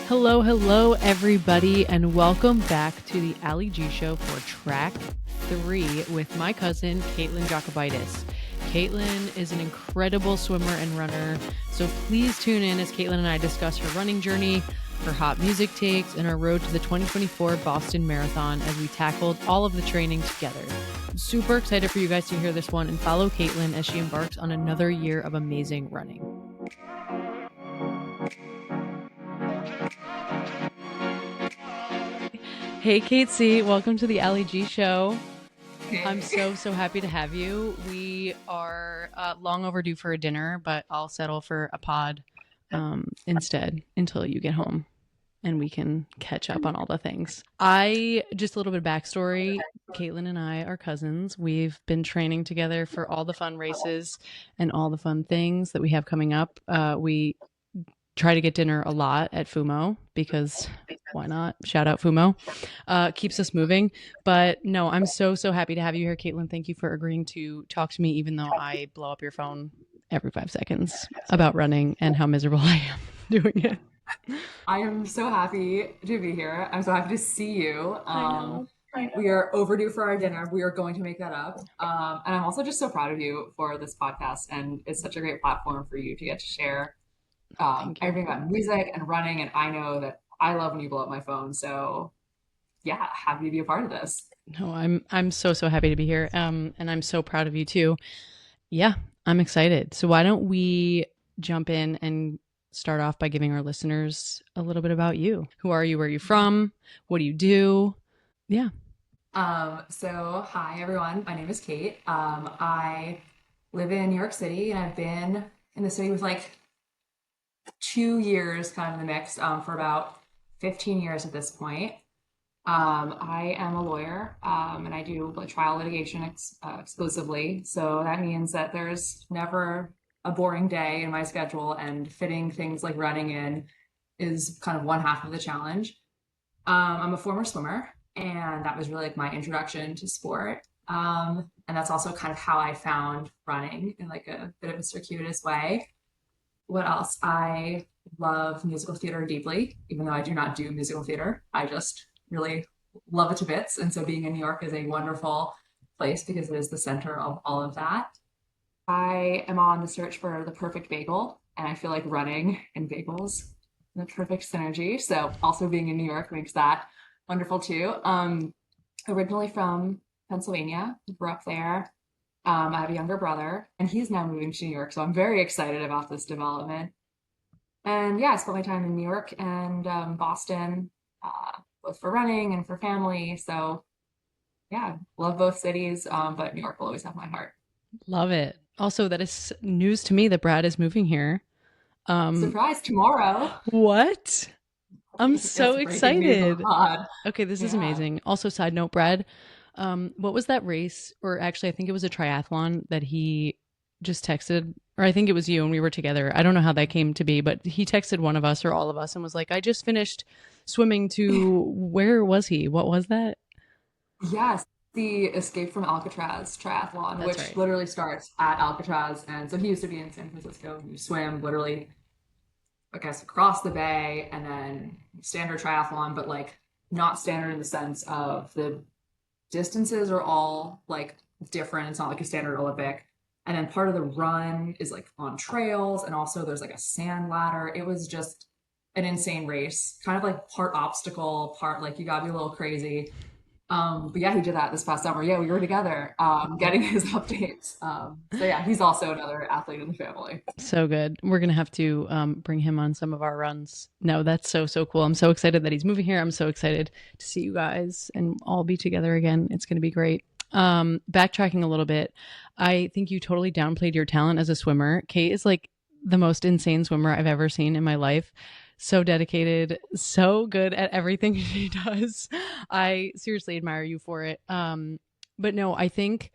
Hello, everybody, and welcome back to the Allie G Show for track 3 with my cousin, Caitlin Jokubaitis. Caitlin is an incredible swimmer and runner, so please tune in as Caitlin and I discuss her running journey, her hot music takes, and our road to the 2024 Boston Marathon as we tackled all of the training together. I'm super excited for you guys to hear this one and follow Caitlin as she embarks on another year of amazing running. Hey, Kate C. Welcome to the Allie G Show. Hey. I'm so happy to have you. We are long overdue for a dinner, but I'll settle for a pod instead until you get home and we can catch up on all the things. Just a little bit of backstory. Caitlin and I are cousins. We've been training together for all the fun races and all the fun things that we have coming up. We try to get dinner a lot at Fumo because why not? Shout out Fumo. Keeps us moving. But no, I'm so happy to have you here, Caitlin. Thank you for agreeing to talk to me, even though I blow up your phone every 5 seconds about running and how miserable I am doing it. I am so happy to be here. I'm so happy to see you. I know. We are overdue for our dinner. We are going to make that up. And I'm also just so proud of you for this podcast. And it's such a great platform for you to get to share everything about music and running. And I know that I love when you blow up my phone. So yeah, happy to be a part of this. No, I'm so happy to be here. And I'm so proud of you too. Yeah, I'm excited. So why don't we jump in and start off by giving our listeners a little bit about you. Who are you? Where are you from? What do you do? Yeah. So hi everyone. My name is Kate. I live in New York City and I've been in the city with like 2 years kind of in the mix for about 15 years at this point. I am a lawyer and I do trial litigation exclusively. So that means that there's never a boring day in my schedule, and fitting things like running in is kind of one half of the challenge. I'm a former swimmer, and that was really like my introduction to sport. And that's also kind of how I found running in like a bit of a circuitous way. What else? I love musical theater deeply, even though I do not do musical theater. I just really love it to bits. And so being in New York is a wonderful place because it is the center of all of that. I am on the search for the perfect bagel, and I feel like running and bagels the perfect synergy. So also being in New York makes that wonderful too. Originally from Pennsylvania, grew up there. I have a younger brother, and he's now moving to New York, so I'm very excited about this development. And yeah, I spent my time in New York and Boston, both for running and for family. So yeah, love both cities, but New York will always have my heart. Love it. Also, that is news to me that Brad is moving here. Surprise tomorrow. What? I'm so excited. Okay, this is Yeah. amazing. Also, side note, Brad, what was that race? Or actually, I think it was a triathlon that he just texted, or I think it was you and we were together. I don't know how that came to be, but he texted one of us or all of us and was like, I just finished swimming to, where was he? What was that? Yes, the Escape from Alcatraz triathlon, That's which right. literally starts at Alcatraz. And so he used to be in San Francisco. You swim literally, I guess, across the bay, and then standard triathlon, but like not standard in the sense of the distances are all like different. It's not like a standard Olympic. And then part of the run is like on trails, and also there's like a sand ladder. It was just an insane race, kind of like part obstacle, part like you gotta be a little crazy. But yeah, he did that this past summer. Yeah, we were together, getting his updates. So yeah, he's also another athlete in the family. So good. We're going to have to bring him on some of our runs. No, that's so cool. I'm so excited that he's moving here. I'm so excited to see you guys and all be together again. It's going to be great. Backtracking a little bit, I think you totally downplayed your talent as a swimmer. Kate is like the most insane swimmer I've ever seen in my life. So dedicated, so good at everything she does. I seriously admire you for it. But no, I think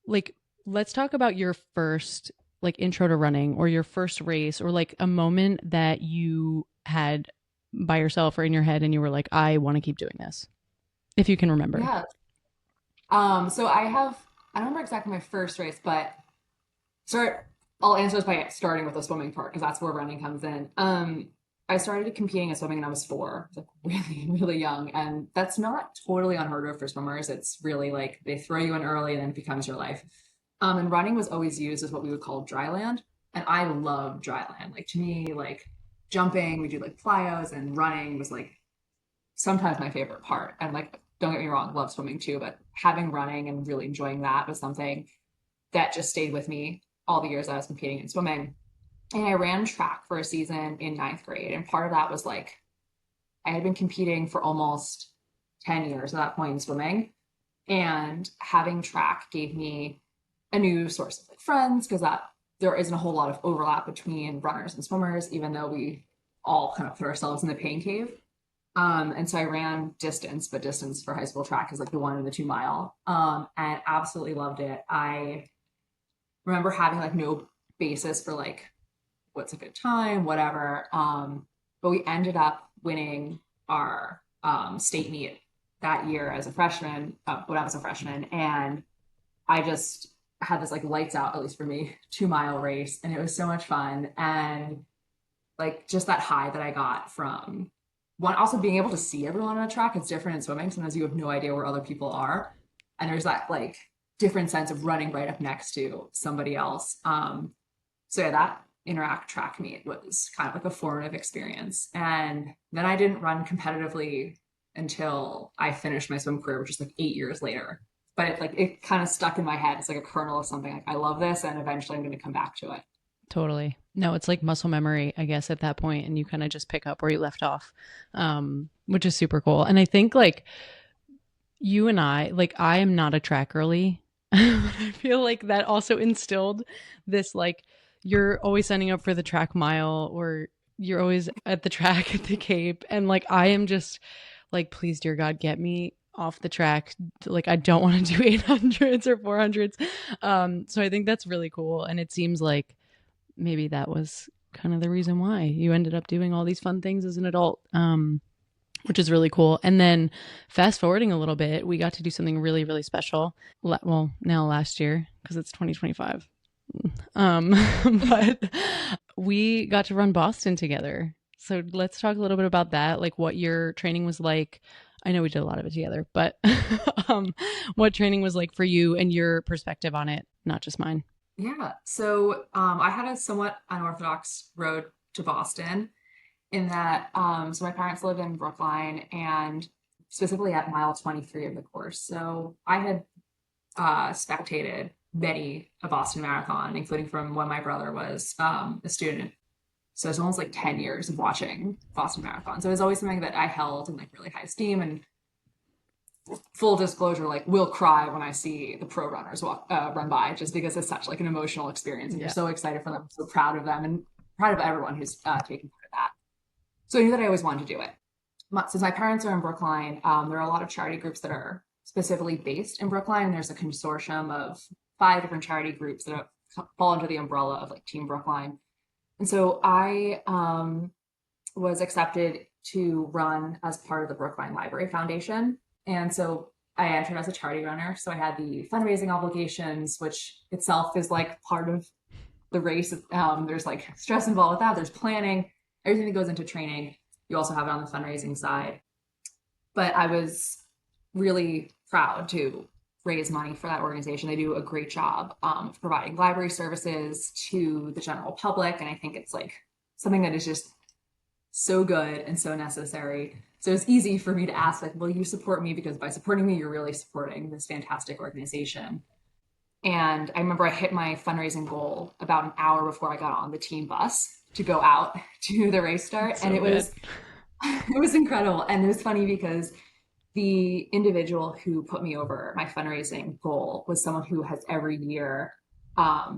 like, let's talk about your first like intro to running or your first race or like a moment that you had by yourself or in your head and you were like, I want to keep doing this. If you can remember. Yeah. So I don't remember exactly my first race, but start I'll answer this by starting with the swimming part because that's where running comes in. I I started competing in swimming when I was 4, like really, really young. And that's not totally unheard of for swimmers. It's really like they throw you in early and then it becomes your life. And running was always used as what we would call dry land. And I love dry land. Like to me, like jumping, we do like plyos, and running was like sometimes my favorite part. And like, don't get me wrong, love swimming too, but having running and really enjoying that was something that just stayed with me all the years I was competing in swimming. And I ran track for a season in ninth grade. And part of that was like, I had been competing for almost 10 years at that point in swimming. And having track gave me a new source of like friends because that there isn't a whole lot of overlap between runners and swimmers, even though we all kind of put ourselves in the pain cave. And so I ran distance, but distance for high school track is like the 1 and the 2 mile, and absolutely loved it. I remember having like no basis for like what's a good time, whatever. But we ended up winning our state meet that year as a freshman, when I was a freshman. And I just had this like lights out, at least for me, 2 mile race. And it was so much fun. And like just that high that I got from one, also being able to see everyone on a track. It's different in swimming. Sometimes you have no idea where other people are. And there's that like different sense of running right up next to somebody else. So yeah, that interact track meet was kind of like a formative experience. And then I didn't run competitively until I finished my swim career, which is like 8 years later. But it kind of stuck in my head. It's like a kernel of something like I love this, and eventually I'm going to come back to it. Totally. No, it's like muscle memory, I guess, at that point, and you kind of just pick up where you left off, which is super cool. And I think like you and like I am not a track girly. I feel like that also instilled this like you're always signing up for the track mile or you're always at the track at the Cape. And like I am just like, please, dear God, get me off the track. Like I don't want to do 800s or 400s. So I think that's really cool. And it seems like maybe that was kind of the reason why you ended up doing all these fun things as an adult, which is really cool. And then fast forwarding a little bit, we got to do something really, really special. Well, now last year, because it's 2025. But we got to run Boston together. So let's talk a little bit about that, like what your training was like. I know we did a lot of it together, but what training was like for you and your perspective on it, not just mine. Yeah. So I had a somewhat unorthodox road to Boston in that so my parents live in Brookline and specifically at mile 23 of the course. So I had spectated many a Boston Marathon, including from when my brother was a student. So it's almost like 10 years of watching Boston Marathon. So it was always something that I held in like really high esteem. And full disclosure, like will cry when I see the pro runners run by, just because it's such like an emotional experience, and you're so excited for them, so proud of them, and proud of everyone who's taking part of that. So I knew that I always wanted to do it. Since my parents are in Brookline, there are a lot of charity groups that are specifically based in Brookline. And there's a consortium of 5 different charity groups that fall under the umbrella of like Team Brookline. And so I was accepted to run as part of the Brookline Library Foundation. And so I entered as a charity runner. So I had the fundraising obligations, which itself is like part of the race. There's like stress involved with that. There's planning, everything that goes into training. You also have it on the fundraising side. But I was really proud to raise money for that organization. They do a great job of providing library services to the general public. And I think it's like something that is just so good and so necessary. So it's easy for me to ask, like, will you support me? Because by supporting me, you're really supporting this fantastic organization. And I remember I hit my fundraising goal about an hour before I got on the team bus to go out to the race start. So and it was incredible. And it was funny because the individual who put me over my fundraising goal was someone who has every year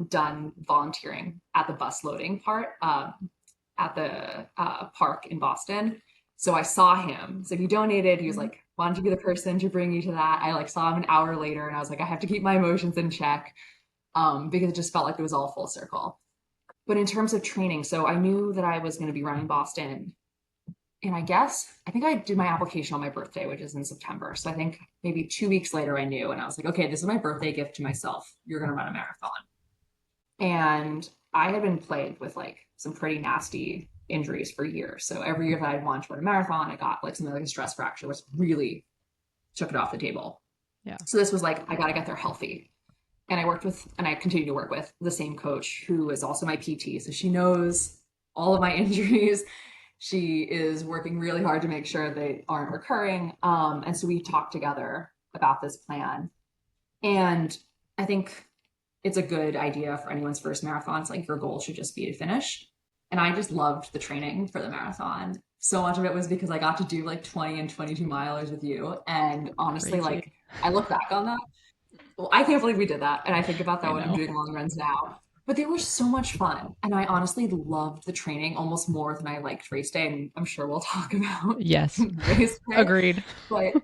done volunteering at the bus loading part at the park in Boston. So I saw him. So he donated. He was like, wanted to be the person to bring you to that. I like saw him an hour later and I was like, I have to keep my emotions in check because it just felt like it was all full circle. But in terms of training, so I knew that I was going to be running Boston. And I think I did my application on my birthday, which is in September. So I think maybe 2 weeks later I knew, and I was like, okay, this is my birthday gift to myself. You're going to run a marathon. And I had been plagued with like some pretty nasty injuries for years. So every year that I'd wanted to run a marathon, I got like something like a stress fracture, which really took it off the table. Yeah. So this was like, I got to get there healthy. And I continue to work with the same coach who is also my PT. So she knows all of my injuries. She is working really hard to make sure they aren't recurring. And so we talked together about this plan. And I think it's a good idea for anyone's first marathon. It's like your goal should just be to finish. And I just loved the training for the marathon. So much of it was because I got to do like 20 and 22 milers with you. And honestly, Crazy. like I look back on that. Well, I can't believe we did that. And I think about that I when I'm know. doing long runs now. But they were so much fun. And I honestly loved the training almost more than I liked race day. And I'm sure we'll talk about Yes. race day. Agreed. But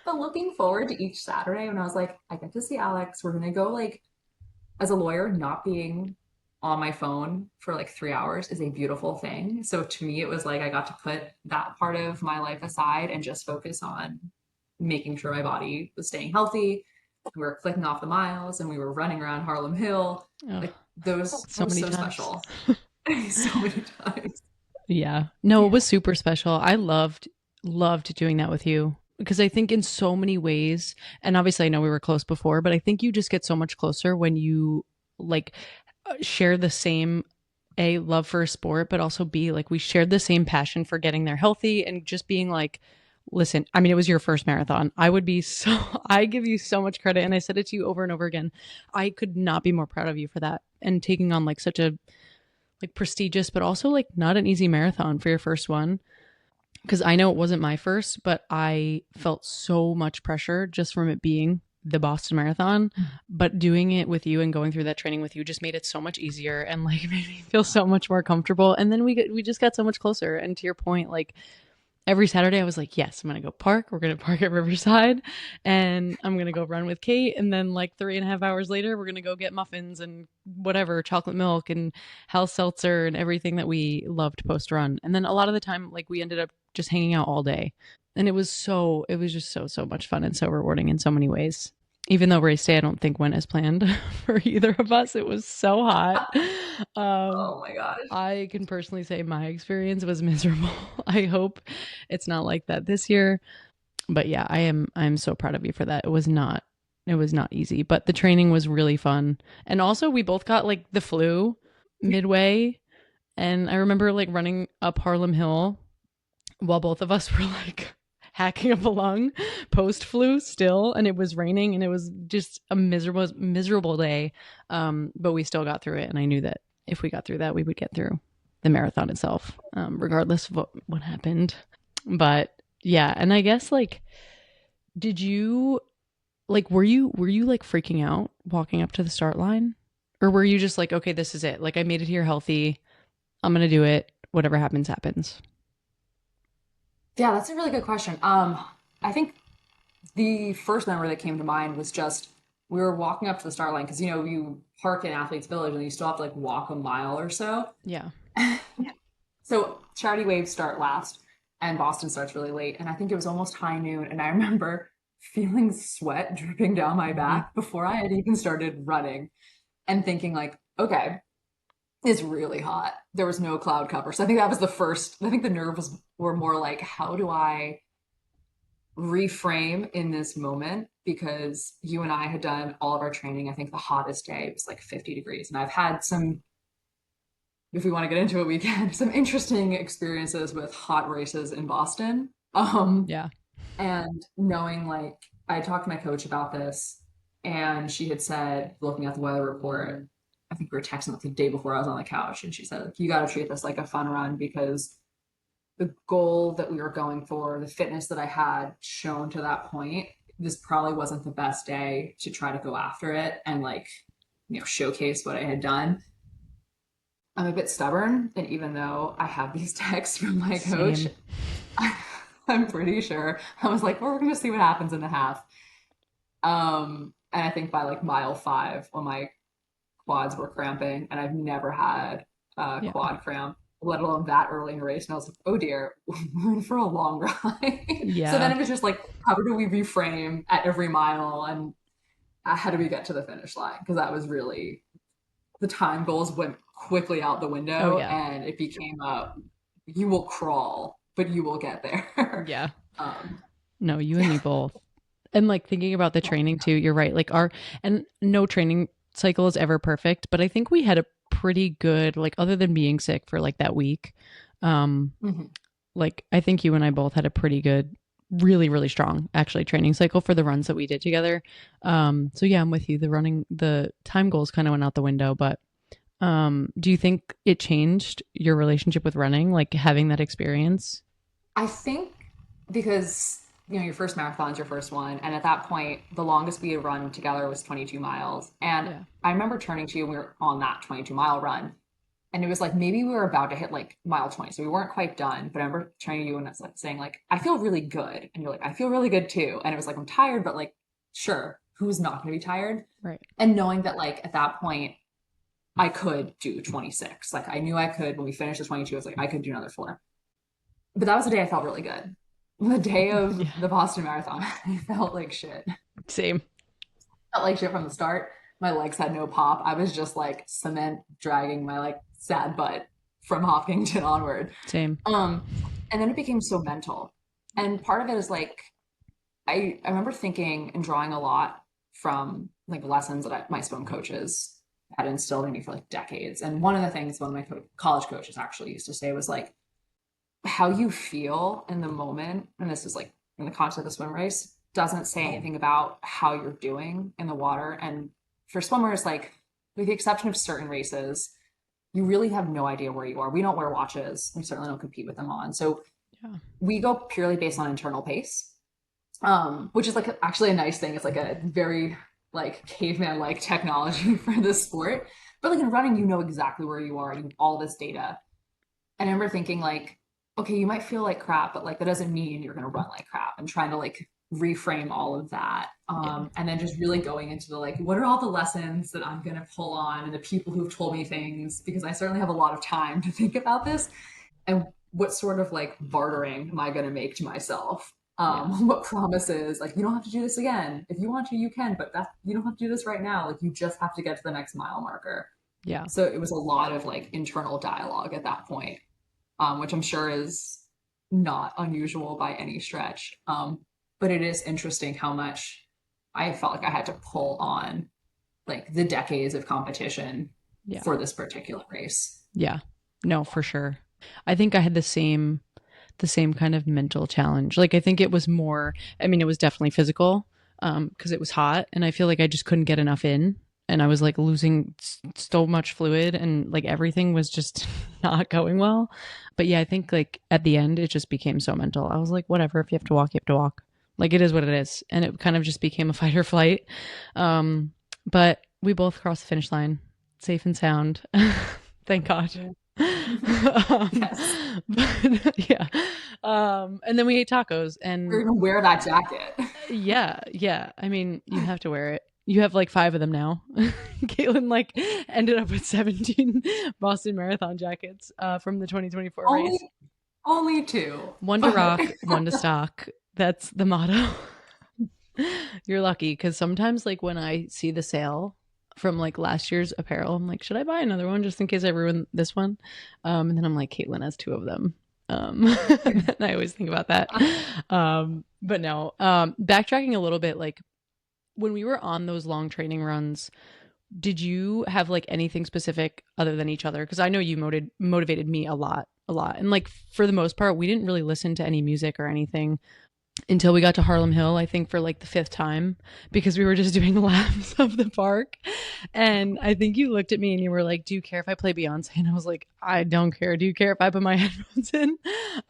but looking forward to each Saturday when I was like, I get to see Alex. We're gonna go like as a lawyer, not being on my phone for like 3 hours is a beautiful thing. So to me, it was like I got to put that part of my life aside and just focus on making sure my body was staying healthy. We were clicking off the miles and we were running around Harlem Hill. Ugh, Like those so were many so times. special. So many times. Yeah. No, Yeah. it was super special. I loved doing that with you because I think in so many ways, and obviously I know we were close before, but I think you just get so much closer when you like share the same a love for a sport, but also B, like we shared the same passion for getting there healthy and just being like, listen, I mean, it was your first marathon. I would be so, I give you so much credit. And I said it to you over and over again. I could not be more proud of you for that and taking on like such a like prestigious, but also like not an easy marathon for your first one. Cause I know it wasn't my first, but I felt so much pressure just from it being the Boston Marathon. But doing it with you and going through that training with you just made it so much easier and like made me feel so much more comfortable. And then we just got so much closer. And to your point, like every Saturday I was like, yes, I'm going to go park. We're going to park at Riverside and I'm going to go run with Kate. And then like 3.5 hours later, we're going to go get muffins and whatever, chocolate milk and house seltzer and everything that we loved post run. And then a lot of the time, like we ended up just hanging out all day. And it was just so much fun and so rewarding in so many ways. Even though race day, I don't think went as planned for either of us. It was so hot. Um, Oh my gosh. I can personally say my experience was miserable. I hope it's not like that this year. But yeah, I'm so proud of you for that. It was not easy, but the training was really fun. And also we both got like the flu midway. And I remember like running up Harlem Hill while both of us were like hacking up a lung post flu still, and it was raining and it was just a miserable day, but we still got through it, and I knew that if we got through that we would get through the marathon itself, regardless of what happened. But yeah, and I guess like did you like were you like freaking out walking up to the start line, or were you just like, okay, this is it, like I made it here healthy, I'm gonna do it, whatever happens happens? Yeah, that's a really good question. I think the first memory that came to mind was just we were walking up to the start line because you park in Athletes Village and you still have to like walk a mile or so. Yeah. So Charity Waves start last and Boston starts really late. And I think it was almost high noon. And I remember feeling sweat dripping down my Mhm. back before I had even started running and thinking like, okay, it's really hot. There was no cloud cover. So I think that was the first, I think the nerves were more like, how do I reframe in this moment? Because you and I had done all of our training. I think the hottest day was like 50 degrees. And I've had some, if we want to get into it, we can, some interesting experiences with hot races in Boston. Yeah. And knowing like, I talked to my coach about this, and she had said, looking at the weather report, I think we were texting like the day before I was on the couch, and she said, like, you got to treat this like a fun run because the goal that we were going for, the fitness that I had shown to that point, this probably wasn't the best day to try to go after it and like, showcase what I had done. I'm a bit stubborn, and even though I have these texts from my coach, Same. I'm pretty sure I was like, well, we're gonna see what happens in the half. And I think by like mile 5, when my quads were cramping, and I've never had a Yeah. quad cramp, let alone that early in a race. And I was like, oh dear, we're in for a long ride. So then Yeah. it was just like, how do we reframe at every mile, and how do we get to the finish line? Because that was really the time goals went quickly out the Oh window yeah. and it became a you will crawl, but you will get there. Yeah. um, No, you and yeah. me both. And like thinking about the training too, you're right. Like our and no training cycle is ever perfect, but I think we had a pretty good like other than being sick for like that week. Um Mhm. like I think you and I both had a pretty good really strong actually training cycle for the runs that we did together. So yeah, I'm with you. The time goals kind of went out the window, but do you think it changed your relationship with running like having that experience? I think because your first marathon's your first one, and at that point, the longest we had run together was 22 miles. And Yeah. I remember turning to you, and we were on that 22-mile run, and it was like maybe we were about to hit like mile 20, so we weren't quite done. But I remember turning to you and it's like saying like, "I feel really good," and you're like, "I feel really good too." And it was like, "I'm tired, but like, sure, who's not going to be tired?" Right. And knowing that like at that point, I could do 26. Like I knew I could when we finished the 22. I was like, I could do another four. But that was the day I felt really good. The day of Yeah. the Boston Marathon, I felt like shit. Same. Felt like shit from the start. My legs had no pop. I was just like cement dragging my like sad butt from Hopkinton onward. Same. Um, and then it became so mental. And part of it is like I remember thinking and drawing a lot from like lessons that my swim coaches had instilled in me for like decades. And one of the things one of my college coaches actually used to say was like how you feel in the moment, and this is like in the context of the swim race, doesn't say anything about how you're doing in the water. And for swimmers, like with the exception of certain races, you really have no idea where you are. We don't wear watches. We certainly don't compete with them on. So Yeah. we go purely based on internal pace, which is like actually a nice thing. It's like a very like caveman like technology for this sport. But like in running, you know exactly where you are. You have all this data. And I remember thinking like, okay, you might feel like crap, but like that doesn't mean you're gonna run like crap and trying to like reframe all of that. Yeah. And then just really going into the like, what are all the lessons that I'm gonna pull on and the people who've told me things, because I certainly have a lot of time to think about this. And what sort of like bartering am I gonna make to myself? Yeah. What promises, like you don't have to do this again. If you want to, you can, but that you don't have to do this right now. Like you just have to get to the next mile marker. Yeah. So it was a lot of like internal dialogue at that point, which I'm sure is not unusual by any stretch. But it is interesting how much I felt like I had to pull on like the decades of competition Yeah. for this particular race. Yeah. No, for sure. I think I had the same kind of mental challenge. Like I think it was more, I mean, it was definitely physical because it was hot and I feel like I just couldn't get enough in and I was like losing so much fluid and like everything was just not going well. But yeah, I think like at the end it just became so mental. I was like, whatever, if you have to walk, you have to walk. Like it is what it is. And it kind of just became a fight or flight. But we both crossed the finish line safe and sound. Thank God. Yes. But yeah. And then we ate tacos You're and gonna wear that jacket. yeah. I mean, you have to wear it. You have like 5 of them now. Caitlin like ended up with 17 Boston Marathon jackets from the 2024 only race. only two. One to But rock, one to stock. That's the motto. You're lucky because sometimes like when I see the sale from like last year's apparel, I'm like, should I buy another one just in case I ruin this one? And then I'm like, Caitlin has 2 of them. And I always think about that. But no, backtracking a little bit, like when we were on those long training runs, did you have like anything specific other than each other? Because I know you motivated me a lot, a lot. And like for the most part, we didn't really listen to any music or anything until we got to Harlem Hill, I think for like the 5th time, because we were just doing laps of the park. And I think you looked at me and you were like, do you care if I play Beyonce? And I was like, I don't care. Do you care if I put my headphones in?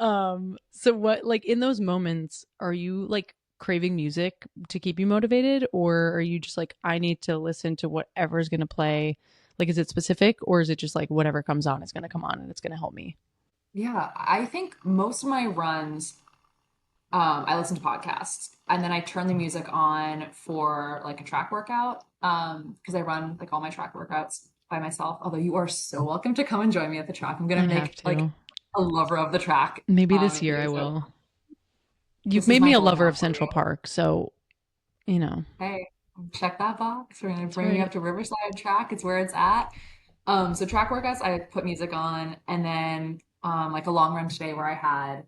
So what, like in those moments, are you like craving music to keep you motivated? Or are you just like, I need to listen to whatever's going to play? Like, is it specific or is it just like whatever comes on is going to come on and it's going to help me? yeah, I think most of my runs I listen to podcasts and then I turn the music on for like a track workout. Because I run like all my track workouts by myself. Although you are so welcome to come and join me at the track. I'm gonna I have make like to. a lover of the track Maybe this year I you. So will. You've this is made my me a lover hometown of for you. Central Park, so you know Hey, check that box. We're gonna that's bring you right. up to Riverside Track. It's where it's at. So track workouts, I put music on, and then like a long run today where I had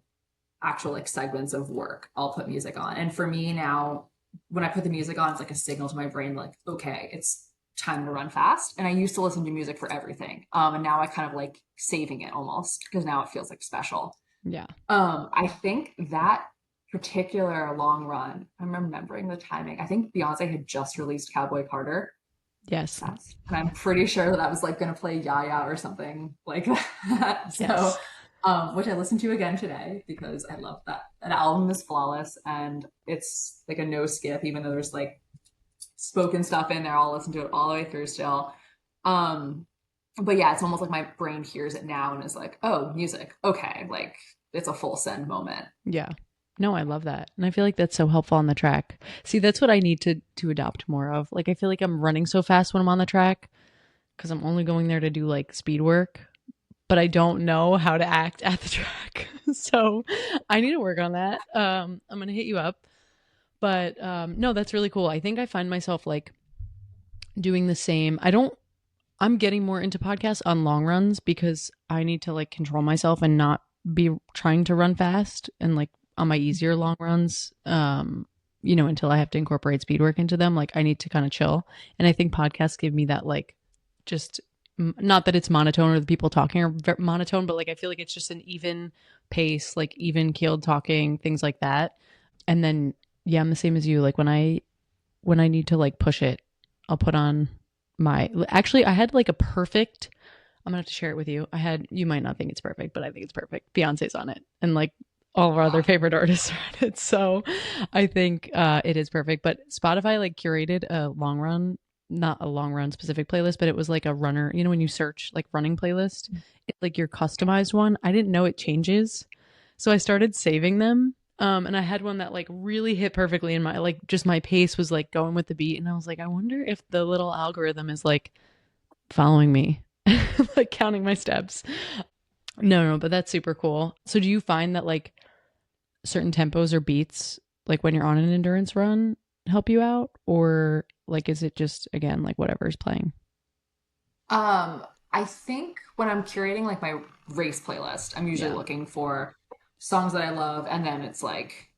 actual like segments of work, I'll put music on. And for me now, when I put the music on, it's like a signal to my brain, like, okay, it's time to run fast. And I used to listen to music for everything. And now I kind of like saving it almost because now it feels like special. Yeah. I think that particular long run, I'm remembering the timing. I think Beyonce had just released Cowboy Carter. Yes. Obsessed. And I'm pretty sure that I was like gonna play Yaya or something like that. So, Yes. which I listened to again today because I love that. That album is flawless and it's like a no skip, even though there's like spoken stuff in there. I'll listen to it all the way through still. Um, but yeah, it's almost like my brain hears it now and is like, oh, music. Okay, like it's a full send moment. Yeah. No, I love that. And I feel like that's so helpful on the track. See, that's what I need to adopt more of. Like I feel like I'm running so fast when I'm on the track because I'm only going there to do like speed work, but I don't know how to act at the track. So I need to work on that. I'm gonna hit you up. But no, that's really cool. I think I find myself like doing the same. I'm getting more into podcasts on long runs because I need to like control myself and not be trying to run fast and like on my easier long runs, until I have to incorporate speed work into them, like I need to kind of chill. And I think podcasts give me that like just not that it's monotone or the people talking are monotone, but like I feel like it's just an even pace, like even keeled talking, things like that. And then yeah, I'm the same as you. Like when I need to like push it, I'll put on my actually I had like a perfect I'm gonna have to share it with you. You might not think it's perfect, but I think it's perfect. Beyonce's on it. And like all of our other Wow. favorite artists are on it. So I think it is perfect. But Spotify like curated a long run, not a long run specific playlist, but it was like a runner, when you search like running playlist, it's like your customized one. I didn't know it changes. So I started saving them. And I had one that like really hit perfectly in my like just my pace was like going with the beat. And I was like, I wonder if the little algorithm is like following me, like counting my steps. No, no, but that's super cool. So do you find that like certain tempos or beats, like when you're on an endurance run, help you out? Or like is it just again like whatever's playing? I think when I'm curating like my race playlist, I'm usually Yeah. looking for songs that I love, and then it's like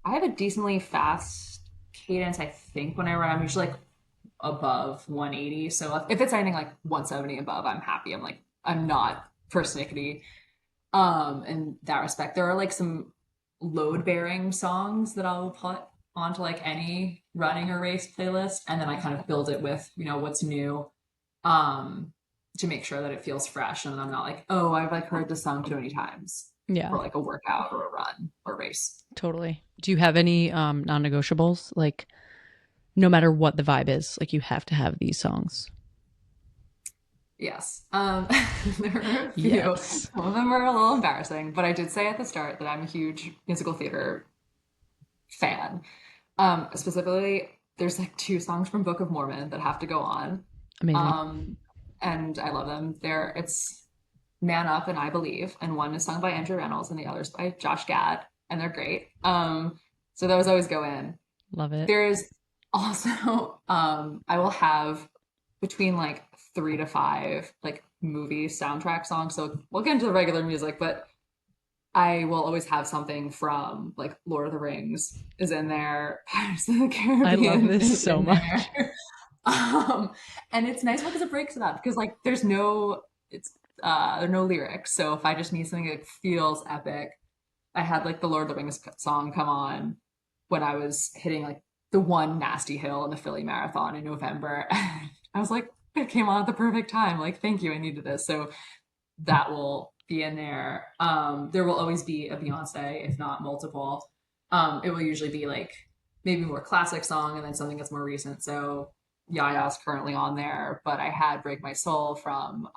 I have a decently fast cadence, I think, when I run. I'm usually like above 180. So if it's anything like 170 above, I'm happy. I'm not persnickety. In that respect. There are like some load bearing songs that I'll put onto like any running or race playlist, and then I kind of build it with, what's new, um, to make sure that it feels fresh and I'm not like, oh, I've like heard this song too many times Yeah, for like a workout or a run or race. totally. Do you have any non-negotiables? Like no matter what the vibe is, like you have to have these songs. Yes. There are a few. Yes. Some of them are a little embarrassing, but I did say at the start that I'm a huge musical theater fan. Specifically, there's like two songs from Book of Mormon that have to go on. Amazing. Um, and I love them. It's Man Up and I Believe, and one is sung by Andrew Reynolds and the other's by Josh Gad, and they're great. So those always go in. Love it. There's also I will have between like 3 to 5 like movie soundtrack songs. So we'll get into the regular music, but I will always have something from like Lord of the Rings is in there, Pirates of the I love Caribbean this is so in much. there. Um, and it's nice because it breaks it up because like there are no lyrics. So if I just need something that feels epic, I had like the Lord of the Rings song come on when I was hitting like the one nasty hill in the Philly Marathon in November. I was like, it came on at the perfect time. Like, thank you, I needed this. So that will be in there. There will always be a Beyonce, if not multiple. It will usually be like maybe more classic song and then something that's more recent. So Yaya's currently on there, but I had Break My Soul from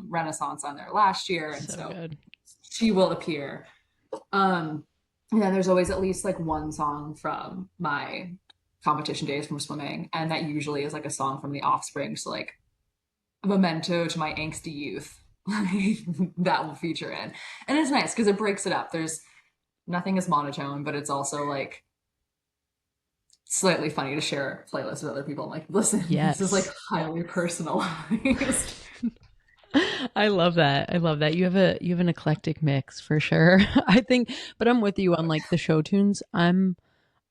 Renaissance on there last year, and So so good. she will appear. Um, and then there's always at least like one song from my competition days from swimming, and that usually is like a song from The Offspring. So like a memento to my angsty youth. That will feature in. And it's nice because it breaks it up. There's nothing is monotone, but it's also like slightly funny to share playlists with other people. I'm like, listen, this is like Yes. highly personalized. I love that. I love that. You have an eclectic mix for sure. I think, but I'm with you on like the show tunes.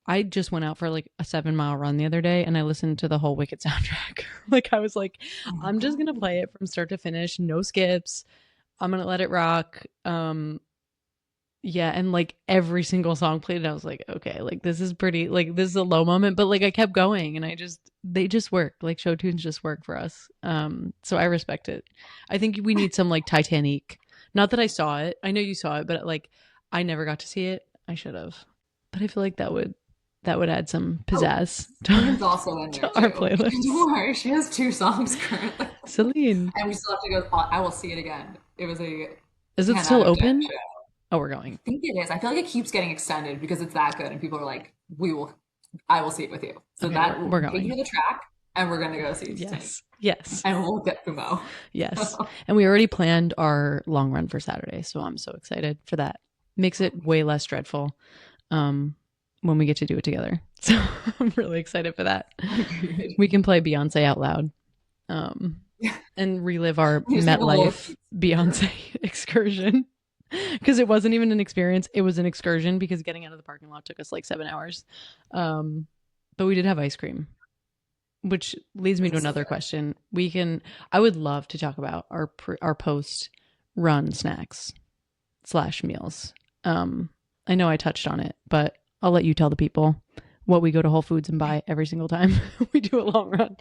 I just went out for like a 7 mile run the other day and I listened to the whole Wicked soundtrack. Like I was like, Oh my I'm just gonna God. play it from start to finish, no skips. I'm gonna let it rock. Yeah, and like every single song played, I was like, okay, like this is pretty, like this is a low moment, but like I kept going, and they just work. Like show tunes just work for us. So I respect it. I think we need some like Titanic. Not that I saw it. I know you saw it, but like I never got to see it. I should have, but I feel like that would add some Oh, pizzazz Celine's also in there to our too. playlists. Don't worry, she has two songs currently. Celine, And we still have to go. I will see it again. It was a is it 10 out still of 10 open? show. Oh, we're going. I think it is. I feel like it keeps getting extended because it's that good, and people are like, I will see it with you. So Okay, that we're will take you going. to the track, and we're gonna go see Titanic, Yes, yes. and we'll get Fumo. Yes. And we already planned our long run for Saturday. So I'm so excited for that. Makes it way less dreadful um, when we get to do it together. So I'm really excited for that. Agreed. We can play Beyonce out loud um, Yeah, and relive our you just have a little MetLife Beyonce excursion. Because it wasn't even an experience, it was an excursion because getting out of the parking lot took us like 7 hours. Um, but we did have ice cream, which leads me to so another good. question. I would love to talk about our post run snacks slash meals. I know I touched on it, but I'll let you tell the people what we go to Whole Foods and buy every single time we do a long run.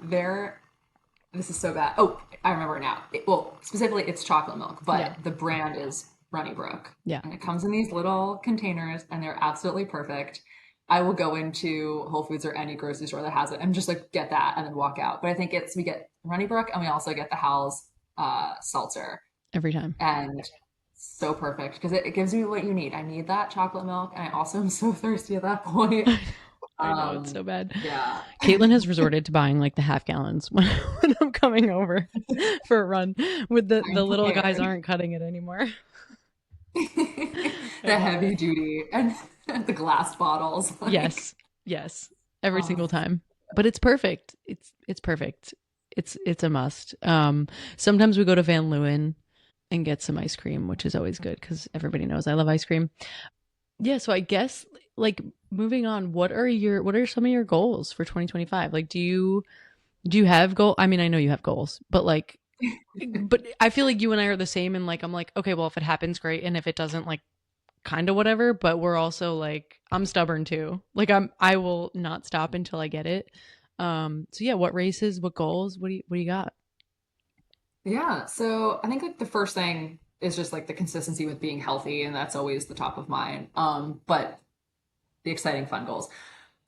There. This is so bad. Oh, I remember it now. Well, specifically, it's chocolate milk, Yeah, but the brand is Runnybrook, yeah, and it comes in these little containers, and they're absolutely perfect. I will go into Whole Foods or any grocery store that has it and just like get that and then walk out. But I think we get Runnybrook and we also get the Howell's seltzer, every time. and so perfect because it gives me what you need. I need that chocolate milk, and I also am so thirsty at that point. I know it's so bad. Yeah. Caitlin has resorted to buying like the half gallons when I'm coming over for a run. With the I'm little guys prepared. aren't cutting it anymore. I The love it. heavy duty and the glass bottles. Like, Yes. Yes. Every oh, single time. But it's perfect. It's perfect. It's a must. Sometimes we go to Van Leeuwen and get some ice cream, which is always good because everybody knows I love ice cream. Yeah, so I guess like moving on, what are some of your goals for 2025? Like do you have goal? I mean, I know you have goals, but like but I feel like you and I are the same and like I'm like, okay, well if it happens great and if it doesn't like kind of whatever, but we're also like I'm stubborn too. Like I will not stop until I get it. So yeah, what races, what goals, what do you got? yeah. So I think like the first thing is just like the consistency with being healthy, and that's always the top of mind. But the exciting fun goals.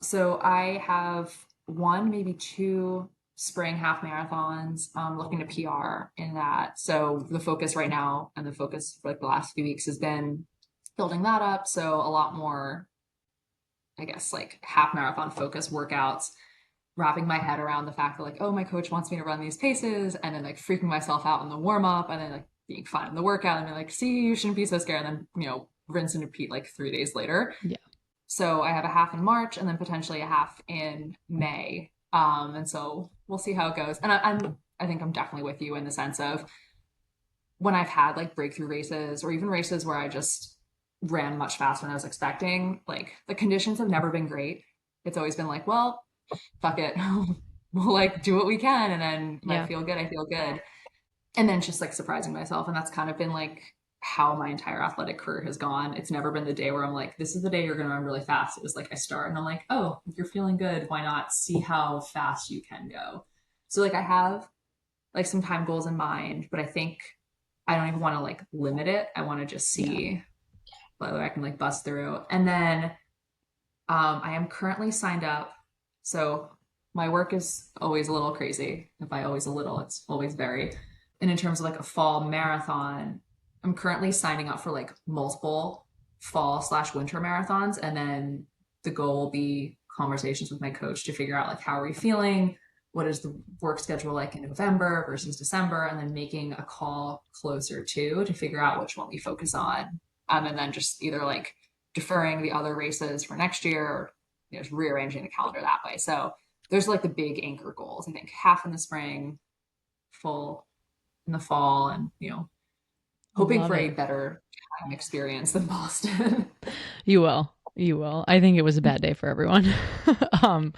So I have one, maybe two spring half marathons. Looking to PR in that. So the focus right now and the focus for like the last few weeks has been building that up. So a lot more, I guess, like half marathon focus workouts, wrapping my head around the fact that like, oh, my coach wants me to run these paces, and then like freaking myself out in the warm up, and then like being fine in the workout, and being like, see, you shouldn't be so scared, and then rinse and repeat like 3 days later. Yeah. So I have a half in March, and then potentially a half in May. And so we'll see how it goes. And I think I'm definitely with you in the sense of when I've had like breakthrough races or even races where I just ran much faster than I was expecting, like the conditions have never been great. It's always been like, well, fuck it. We'll like do what we can. And then if I Yeah. feel good, I feel good. And then just like surprising myself. And that's kind of been like how my entire athletic career has gone. It's never been the day where I'm like, this is the day you're going to run really fast. It was like I start and I'm like, oh, if you're feeling good, why not see how fast you can go? So like I have like some time goals in mind, but I think I don't even want to like limit it. I want to just Yeah. see whether I can like bust through. And then I am currently signed up. So my work is always a little crazy. If I always a little, it's always very. And in terms of like a fall marathon, I'm currently signing up for like multiple fall slash winter marathons. And then the goal will be conversations with my coach to figure out like how are we feeling? What is the work schedule like in November versus December? And then making a call closer to figure out which one we focus on. And then just either like deferring the other races for next year or just rearranging the calendar that way. So there's like the big anchor goals. I think half in the spring, full in the fall and, hoping Love for a it. better time experience than Boston. You will. You will. I think it was a bad day for everyone. um,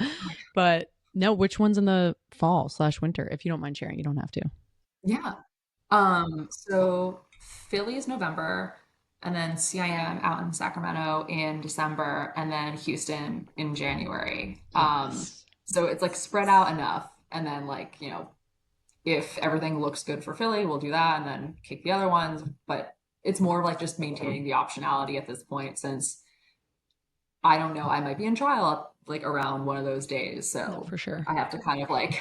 but no, which one's in the fall slash winter? If you don't mind sharing, you don't have to. Yeah. So Philly's November, and then CIM out in Sacramento in December, and then Houston in January. Yes. So it's like spread out enough. And then like, if everything looks good for Philly, we'll do that and then kick the other ones. But it's more of like just maintaining the optionality at this point since I don't know, I might be in trial like around one of those days. No, So for sure. I have to kind of like,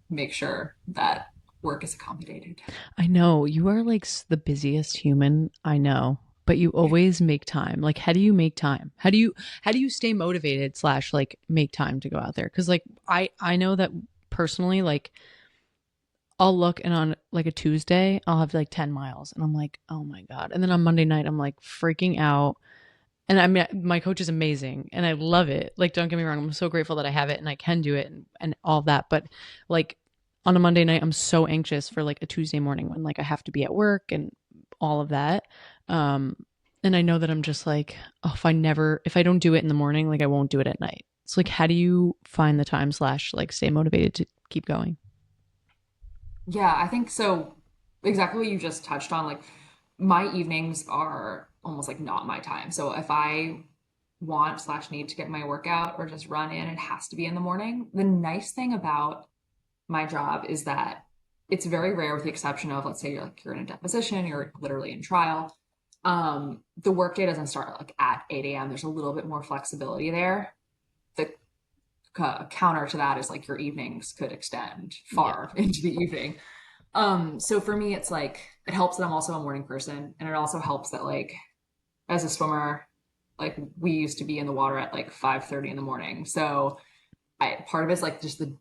make sure that work is accommodated. I know you are like the busiest human I know, but you always make time. Like, how do you make time? How do you stay motivated slash like make time to go out there? Because like I know that personally, like I'll look and on like a Tuesday, I'll have like 10 miles and I'm like, oh my God. And then on Monday night, I'm like freaking out. And I mean, my coach is amazing and I love it. Like, don't get me wrong. I'm so grateful that I have it and I can do it and all that. But like on a Monday night, I'm so anxious for like a Tuesday morning when like I have to be at work and all of that. Um, and I know that I'm just like, oh, if I don't do it in the morning, like I won't do it at night. It's like, how do you find the time slash like stay motivated to keep going? Yeah, I think so. Exactly what you just touched on. Like, my evenings are almost like not my time. So if I want slash need to get my workout or just run in, it has to be in the morning. The nice thing about my job is that it's very rare, with the exception of, let's say you're in a deposition, you're literally in trial. The workday doesn't start like at 8 a.m. There's a little bit more flexibility there. The counter to that is like your evenings could extend Yeah. far into the evening. So for me, it's like it helps that I'm also a morning person, and it also helps that like as a swimmer, like we used to be in the water at like 5:30 in the morning. So part of it's like just the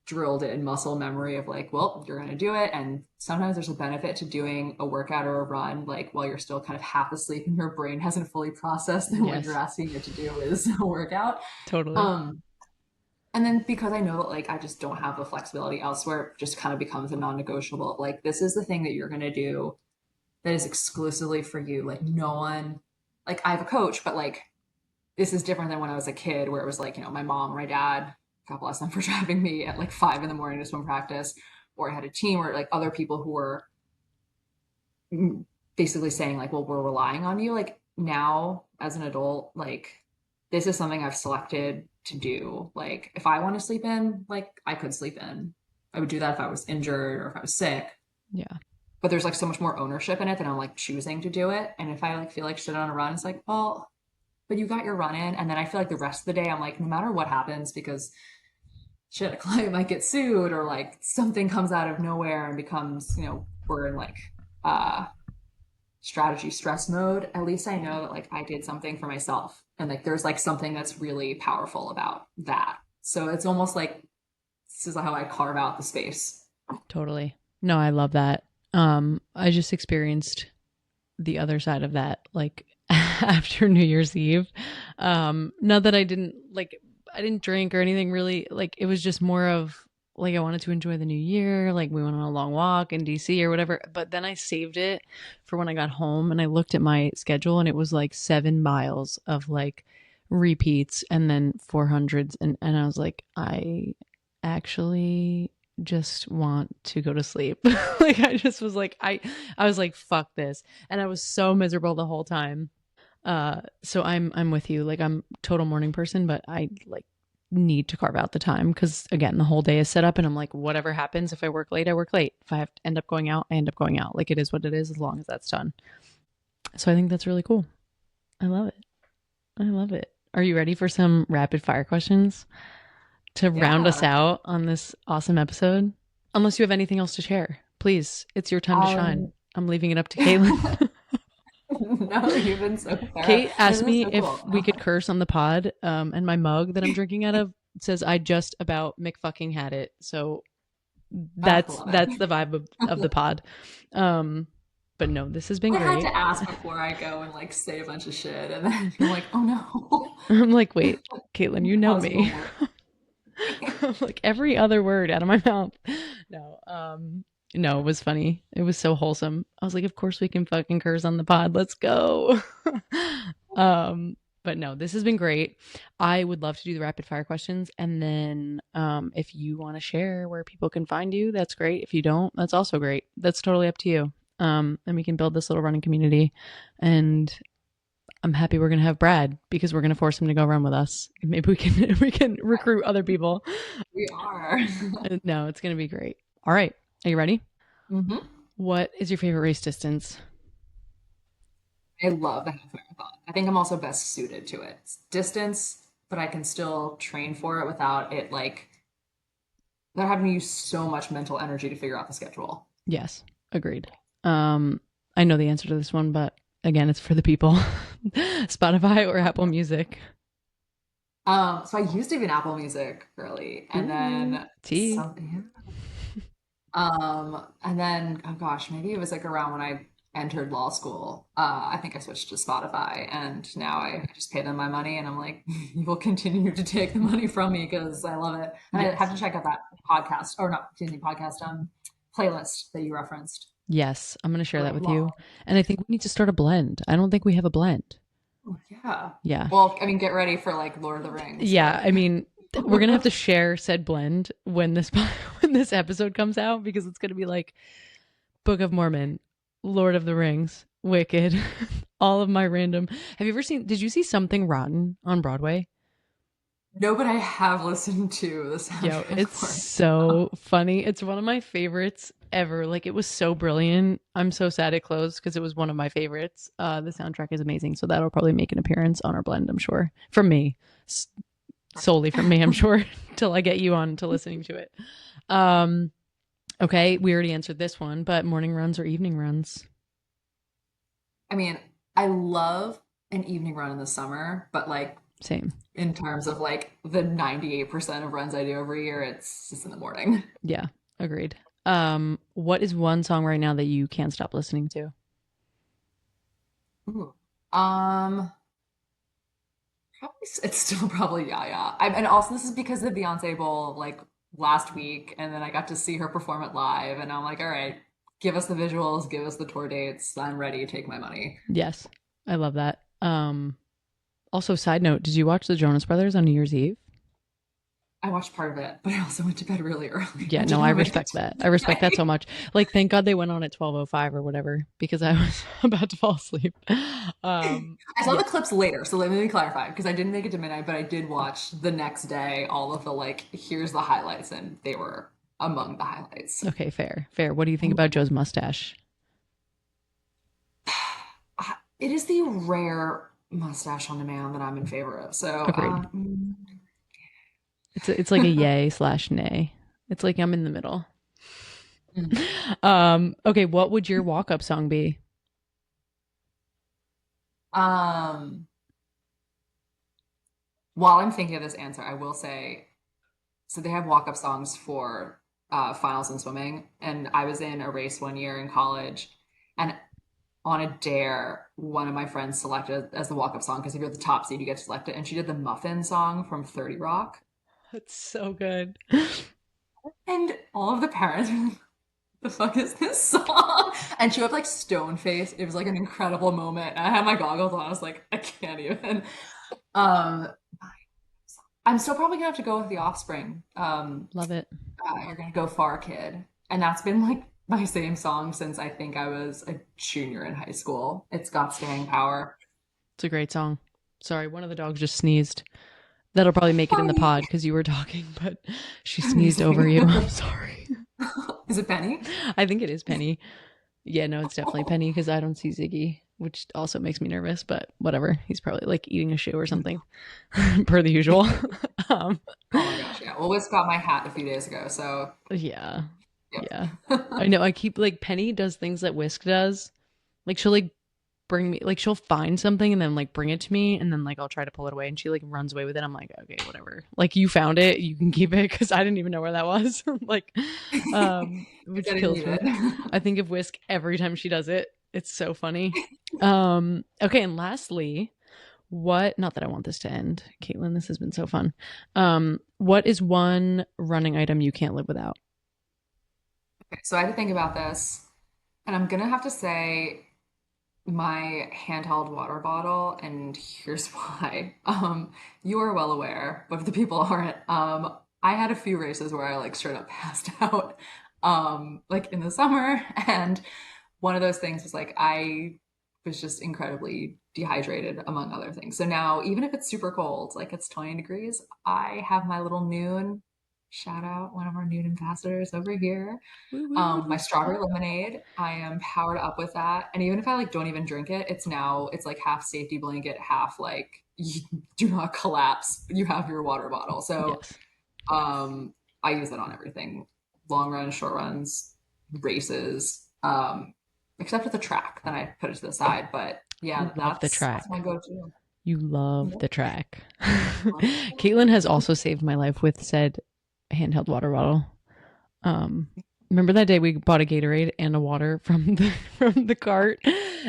drilled in muscle memory of like, well, you're gonna do it. And sometimes there's a benefit to doing a workout or a run, like while you're still kind of half asleep and your brain hasn't fully processed that what you're Yes, asking it to do is a workout. totally. Um, and then because I know that like I just don't have the flexibility elsewhere, it just kind of becomes a non-negotiable. Like this is the thing that you're gonna do that is exclusively for you. Like no one, like I have a coach, but like this is different than when I was a kid, where it was like, my mom, my dad, God bless them for driving me at like 5 in the morning to swim practice, or I had a team or like other people who were basically saying like, well, we're relying on you. Like now as an adult, like this is something I've selected to do. Like if I want to sleep in, like I could sleep in. I would do that if I was injured or if I was sick. Yeah. But there's like so much more ownership in it that I'm like choosing to do it. And if I like feel like shit on a run, it's like, well, but you got your run in. And then I feel like the rest of the day, I'm like, no matter what happens, because shit, a client might get sued or like something comes out of nowhere and becomes, we're in like uh strategy stress mode. At least I know that like I did something for myself. And like there's like something that's really powerful about that. So it's almost like this is how I carve out the space. Totally. No, I love that. I just experienced the other side of that, like after New Year's Eve. Not that I didn't drink or anything really. Like it was just more of like I wanted to enjoy the new year. Like we went on a long walk in DC or whatever. But then I saved it for when I got home and I looked at my schedule and it was like 7 miles of like repeats and then 400s. And I was like, I actually just want to go to sleep. Like I just was like, I was like, fuck this. And I was so miserable the whole time. So I'm with you. Like I'm total morning person, but I like need to carve out the time because again, the whole day is set up and I'm like, whatever happens, if I work late, I work late. If I have to end up going out, I end up going out. Like it is what it is as long as that's done. So I think that's really cool. I love it. I love it. Are you ready for some rapid fire questions to round us Yeah. out on this awesome episode? Unless you have anything else to share, please, it's your time to shine. Um, I'm leaving it up to Caitlin. no, you've been so thorough. Kate This asked is me so if cool. we could curse on the pod, and my mug that I'm drinking out of says I just about McFucking had it. So I that's love that's it. the vibe of the pod. Um, but no, this has been I had great. to ask before I go and like say a bunch of shit, and then you're like, oh no, I'm like, wait, Caitlin, you know cause a little me. more. Like every other word out of my mouth. No, no, it was funny. It was so wholesome. I was like, of course we can fucking curse on the pod. Let's go. um, but no, this has been great. I would love to do the rapid fire questions. And then if you want to share where people can find you, that's great. If you don't, that's also great. That's totally up to you. And we can build this little running community. And I'm happy we're gonna have Brad because we're gonna force him to go run with us. Maybe we can recruit other people. We are. No, it's gonna be great. All right, are you ready? Hmm. What is your favorite race distance? I love the half marathon. I think I'm also best suited to it. It's distance, but I can still train for it without it like without having to use so much mental energy to figure out the schedule. Yes, agreed. I know the answer to this one, but again, it's for the people. Spotify or Apple Music? So I used to be an Apple Music girly, and then T. and then oh gosh, maybe it was like around when I entered law school. I think I switched to Spotify, and now I just pay them my money, and I'm like, you will continue to take the money from me because I love it. And I have to check out that podcast, or not, excuse me, podcast playlist that you referenced. Yes, I'm gonna share that with Law. you. And I think we need to start a blend. I don't think we have a blend. Oh, yeah. Yeah. Well, I mean, get ready for like Lord of the Rings. Yeah, I mean, we're gonna have to share said blend when this when this episode comes out because it's gonna be like Book of Mormon, Lord of the Rings, Wicked, all of my random. Have you ever seen? Did you see Something Rotten on Broadway? No, but I have listened to the soundtrack. Yo, it's so funny. It's one of my favorites ever. Like it was so brilliant. I'm so sad it closed because it was one of my favorites. The soundtrack is amazing, so that'll probably make an appearance on our blend, I'm sure. From me, solely from me, I'm sure, till I get you on to listening to it. Okay, we already answered this one, but morning runs or evening runs? I mean, I love an evening run in the summer, but like Same. in terms of like the 98% of runs I do every year, it's just in the morning. Yeah, agreed. What is one song right now that you can't stop listening to? Ooh. Probably it's still probably Yeah Yeah. And also this is because of the Beyonce Bowl like last week, and then I got to see her perform it live, and I'm like, all right, give us the visuals, give us the tour dates. I'm ready to take my money. Yes, I love that. Also, side note, did you watch the Jonas Brothers on New Year's Eve? I watched part of it, but I also went to bed really early. Yeah, no, I respect that. I respect that so much. Like, thank God they went on at 12:05 or whatever because I was about to fall asleep. I saw the clips later, so let me clarify because I didn't make it to midnight, but I did watch the next day all of the like, here's the highlights, and they were among the highlights. Okay, fair, fair. What do you think about Joe's mustache? It is the rare mustache on a man that I'm in favor of. So, Agreed. It's like a yay / nay. It's like I'm in the middle. Okay, what would your walk-up song be? While I'm thinking of this answer, I will say, so they have walk-up songs for finals in swimming, and I was in a race one year in college, and on a dare, one of my friends selected as the walk-up song because if you're the top seed, you get to select it, and she did the Muffin song from 30 Rock. That's so good. And all of the parents were like, the fuck is this song? And she went like stone face. It was like an incredible moment. And I had my goggles on. I was like, I can't even. I'm still probably gonna have to go with The Offspring. Love it. You're gonna go far, kid. And that's been like my same song since I think I was a junior in high school. It's got staying power. It's a great song. Sorry, one of the dogs just sneezed. That'll probably make it in the pod because you were talking, but she sneezed over you. I'm sorry. Is it Penny? I think it is Penny. Yeah, no, it's definitely Penny because I don't see Ziggy, which also makes me nervous, but whatever. He's probably like eating a shoe or something, per the usual. Oh my gosh, yeah. Well, Wiz got my hat a few days ago, so Yeah. yep. Yeah. I know. I keep like Penny does things that Whisk does. Like she'll like bring me like she'll find something and then like bring it to me and then like I'll try to pull it away and she like runs away with it. I'm like, okay, whatever. Like you found it, you can keep it because I didn't even know where that was. Like which kills me. I think of Whisk every time she does it. It's so funny. Okay, and lastly, not that I want this to end, Caitlin, this has been so fun. What is one running item you can't live without? Okay, so I had to think about this, and I'm gonna have to say my handheld water bottle, and here's why. You are well aware, but if the people aren't, I had a few races where I like straight up passed out, like in the summer, and one of those things was like I was just incredibly dehydrated, among other things. So now, even if it's super cold, like it's 20 degrees, I have my little Noon. Shout out one of our Noon ambassadors over here. Woo, woo, My woo. strawberry lemonade, I am powered up with that. And even if I like don't even drink it, it's like half safety blanket, half like you do not collapse. You have your water bottle. So Yes. um I use that on everything. Long runs, short runs, races. Except at the track, then I put it to the side. But You yeah, love the that's my track. go-to. You love Yep. the track. Love Caitlin has also saved my life with said handheld water bottle. Um, Remember that day we bought a Gatorade and a water from the from the cart,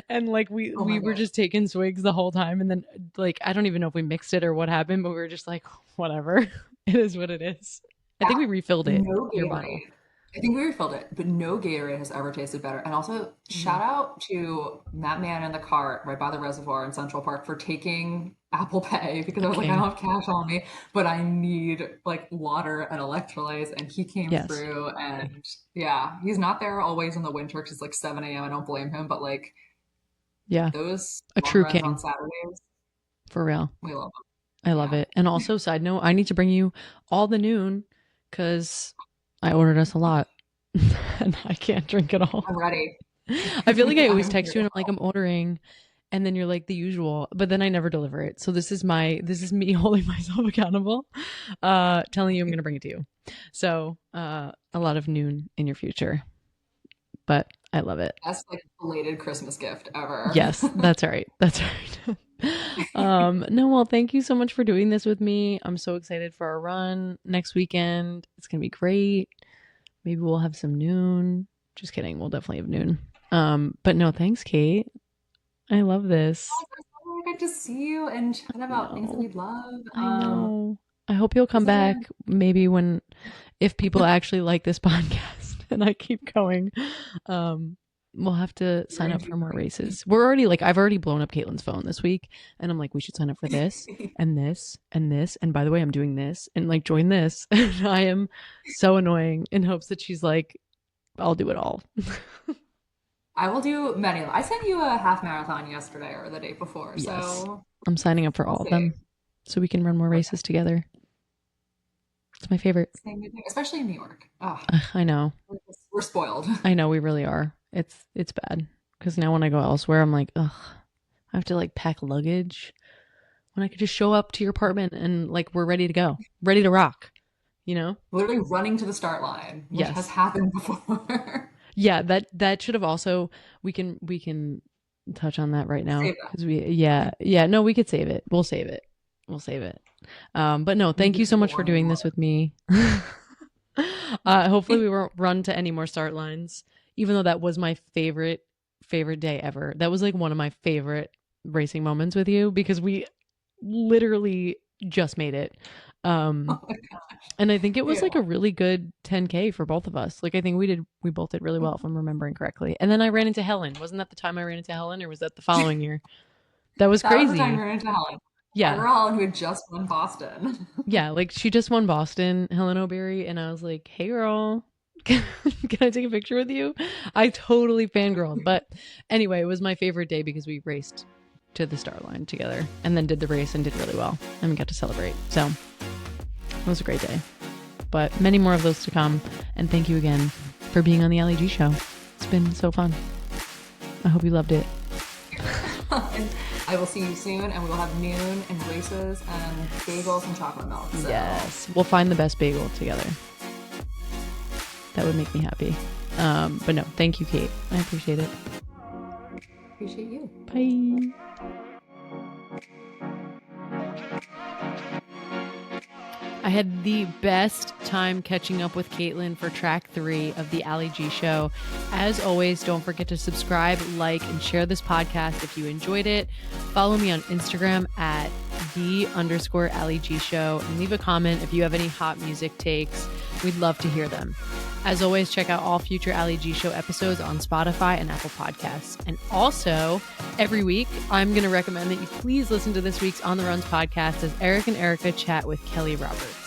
and like Oh we my were gosh. just taking swigs the whole time, and then like I don't even know if we mixed it or what happened, but we were just like, whatever, it is what it is. I think That we refilled it, no your bottle. Gatorade. I think we refilled it, but no Gatorade has ever tasted better. And also, Mm. shout out to that man in the cart right by the reservoir in Central Park for taking Apple Pay because A I was like, I don't king. have cash on me, but I need like water and electrolytes. And he came Yes. through, and yeah, he's not there always in the winter because it's like 7 a.m. I don't blame him, but like Yeah. those A long true runs on king. Saturdays, For real. we love I them. love Yeah. it. And also, side note, I need to bring you all the Noon because I ordered us a lot and I can't drink it all. I'm ready. I feel like I always I'm text here you to and I'm like, I'm ordering. And then you're like the usual, but then I never deliver it. So this is me holding myself accountable, telling you I'm going to bring it to you. So, a lot of Noon in your future, but I love it. Best like belated Christmas gift ever. Yes, that's right. That's right. No, well, thank you so much for doing this with me. I'm so excited for our run next weekend. It's gonna be great. Maybe we'll have some Noon. Just kidding. We'll definitely have Noon. But no, thanks, Kate. I love this. It's so really good to see you and chat I about things that know. we love. I know. I hope you'll come Is there? back maybe when if people actually like this podcast and I keep going. Um, we'll have to We're sign gonna up do for more great. races. We're already like I've already blown up Caitlin's phone this week, and I'm like, we should sign up for this and this and this. And by the way, I'm doing this and like join this. And I am so annoying in hopes that she's like, I'll do it all. I will do many. I sent you a half marathon yesterday or the day before, Yes, so I'm signing up for we'll all of see. them so we can run more Okay. races together. It's my favorite. Same good thing, especially in New York. Oh, Ugh, I know. we're spoiled. I know we really are. It's bad because now when I go elsewhere, I'm like, ugh, I have to like pack luggage when I could just show up to your apartment and like we're ready to go, ready to rock. You know? Literally running to the start line, which has Yes. happened before. Yeah. That should have also we can touch on that right now Save that. because we no we could save it. We'll save it. We'll save it. But no, We thank you give so people much for warning doing this more. with me. Hopefully we won't run to any more start lines, even though that was my favorite day ever. That was like one of my favorite racing moments with you because we literally just made it. Um, Oh my gosh. and I think it was Yeah. like a really good 10K for both of us. Like I think we both did really well if I'm remembering correctly. And then I ran into Helen. Wasn't that the time I ran into Helen or was that the following year? That was That was the time we crazy. ran into Helen. A Yeah. girl who had just won Boston. Yeah, like she just won Boston, Helen O'Berry, and I was like, "Hey, girl, can I take a picture with you?" I totally fangirled, but anyway, it was my favorite day because we raced to the start line together, and then did the race and did really well, and we got to celebrate. So it was a great day. But many more of those to come, and thank you again for being on the Allie G Show. It's been so fun. I hope you loved it. And I will see you soon, and we will have Noon and races and bagels and chocolate milk. So Yes, we'll find the best bagel together. That would make me happy. But no, thank you, Kate. I appreciate it. appreciate you. Bye. I had the best time catching up with Caitlin for track 3 of the Allie G Show. As always, don't forget to subscribe, like, and share this podcast if you enjoyed it. Follow me on Instagram at _Allie G Show and leave a comment if you have any hot music takes. We'd love to hear them. As always, check out all future Allie G Show episodes on Spotify and Apple Podcasts. And also, every week, I'm going to recommend that you please listen to this week's On the Runs podcast as Eric and Erica chat with Kelly Roberts.